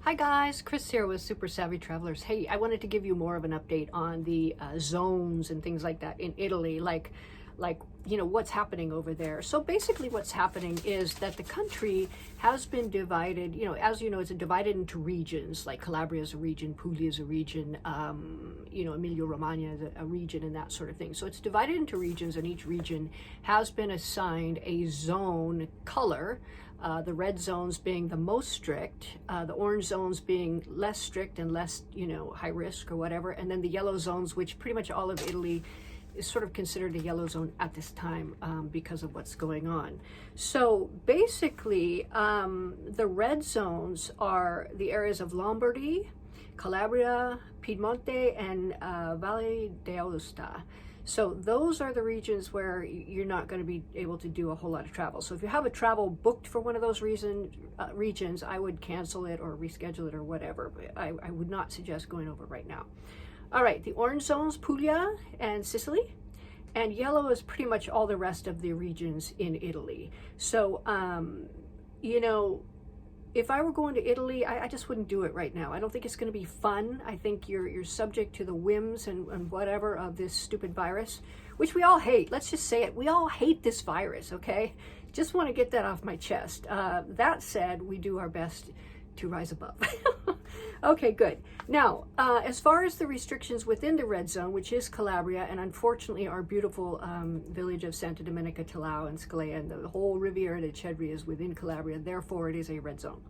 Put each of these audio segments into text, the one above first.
Hi guys, Chris here with Super Savvy Travelers. Hey, I wanted to give you more of an update on the zones and things like that in Italy, like what's happening over there. So basically what's happening is that the country has been divided, as you know, it's divided into regions, like Calabria is a region, Puglia is a region, Emilia-Romagna is a region, and that sort of thing. So it's divided into regions, and each region has been assigned a zone color. The red zones being the most strict, the orange zones being less strict and less, high risk or whatever, and then the yellow zones, which pretty much all of Italy is sort of considered a yellow zone at this time because of what's going on. So basically, the red zones are the areas of Lombardy, Calabria, Piedmonte, and Valle d'Aosta. So those are the regions where you're not going to be able to do a whole lot of travel. So if you have a travel booked for one of those regions, I would cancel it or reschedule it or whatever. But I would not suggest going over right now. All right, the orange zones, Puglia and Sicily, and yellow is pretty much all the rest of the regions in Italy. So, if I were going to Italy, I just wouldn't do it right now. I don't think it's going to be fun. I think you're subject to the whims and whatever of this stupid virus, which we all hate. Let's just say it. We all hate this virus, okay? Just want to get that off my chest. That said, we do our best to rise above. Okay, good. Now, as far as the restrictions within the red zone, which is Calabria, and unfortunately our beautiful village of Santa Domenica Tellao and Scalea, and the whole Riviera di Cedri is within Calabria, therefore it is a red zone.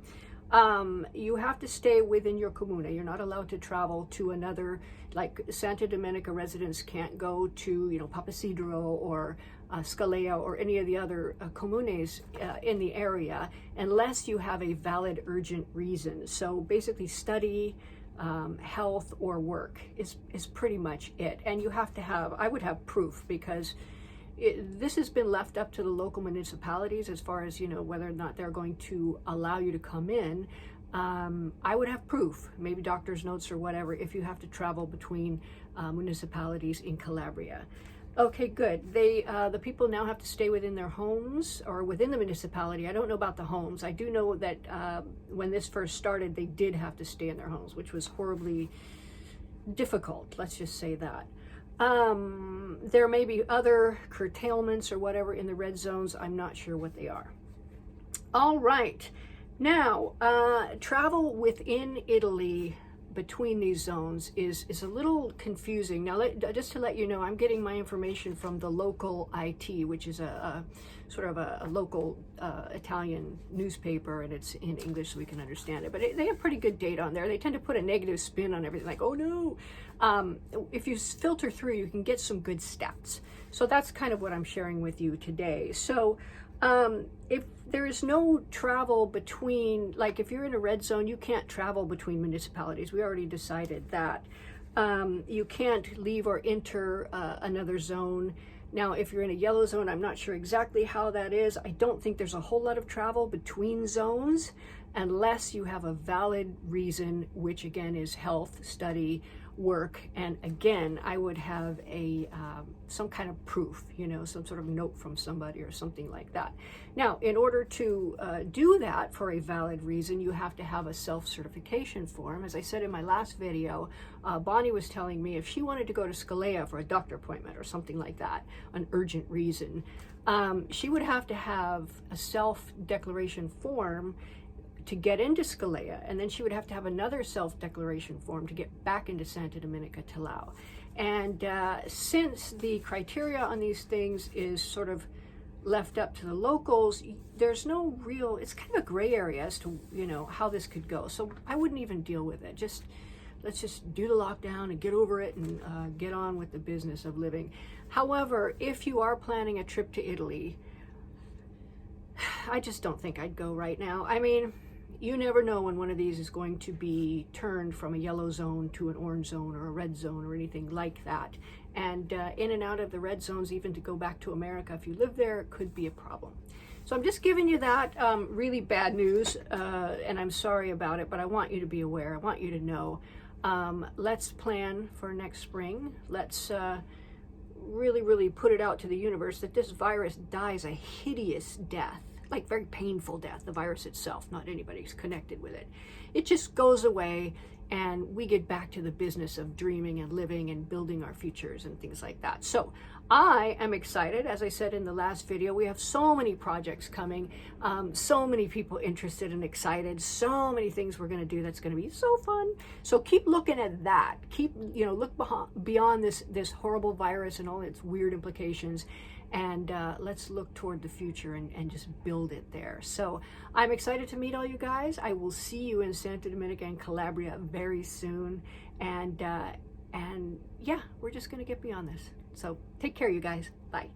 You have to stay within your comune. You're not allowed to travel to another, like Santa Domenica residents can't go to, Papasidro or Scalea or any of the other comunes in the area unless you have a valid urgent reason. So basically study, health, or work is pretty much it. And you have to have, I would have proof, because this has been left up to the local municipalities as far as, whether or not they're going to allow you to come in. I would have proof, maybe doctor's notes or whatever, if you have to travel between municipalities in Calabria. Okay, good. The people now have to stay within their homes or within the municipality. I don't know about the homes. I do know that when this first started, they did have to stay in their homes, which was horribly difficult. Let's just say that. There may be other curtailments or whatever in the red zones. I'm not sure what they are. All right. Now, travel within Italy between these zones is a little confusing. Now, just to let you know, I'm getting my information from the local IT, which is a sort of a local Italian newspaper, and it's in English so we can understand it. But they have pretty good data on there. They tend to put a negative spin on everything, like, oh no. If you filter through, you can get some good stats. So that's kind of what I'm sharing with you today. So if there is no travel between, like if you're in a red zone, you can't travel between municipalities. We already decided that. You can't leave or enter another zone. Now, if you're in a yellow zone, I'm not sure exactly how that is. I don't think there's a whole lot of travel between zones unless you have a valid reason, which again is health, study, work, and again, I would have a some kind of proof, some sort of note from somebody or something like that. Now, in order to do that for a valid reason, you have to have a self-certification form. As I said in my last video, Bonnie was telling me if she wanted to go to Scalea for a doctor appointment or something like that, an urgent reason, she would have to have a self-declaration form to get into Scalea, and then she would have to have another self-declaration form to get back into Santa Domenica Tellao. And since the criteria on these things is sort of left up to the locals, there's no real, it's kind of a gray area as to, how this could go. So I wouldn't even deal with it. Let's just do the lockdown and get over it and get on with the business of living. However, if you are planning a trip to Italy, I just don't think I'd go right now. I mean, you never know when one of these is going to be turned from a yellow zone to an orange zone or a red zone or anything like that. And in and out of the red zones, even to go back to America, if you live there, it could be a problem. So I'm just giving you that really bad news, and I'm sorry about it, but I want you to be aware. I want you to know. Let's plan for next spring. Let's really put it out to the universe that this virus dies a hideous death. like very painful death, the virus itself, not anybody's connected with it. It just goes away, and we get back to the business of dreaming and living and building our futures and things like that. So I am excited. As I said in the last video, we have so many projects coming, so many people interested and excited, so many things we're going to do that's going to be so fun. So keep looking at that. Keep, look beyond this horrible virus and all its weird implications, and let's look toward the future and just build it there. So I'm excited to meet all you guys. I will see you in Santa Dominica and Calabria very soon, and yeah, we're just going to get beyond this. So take care, you guys. Bye.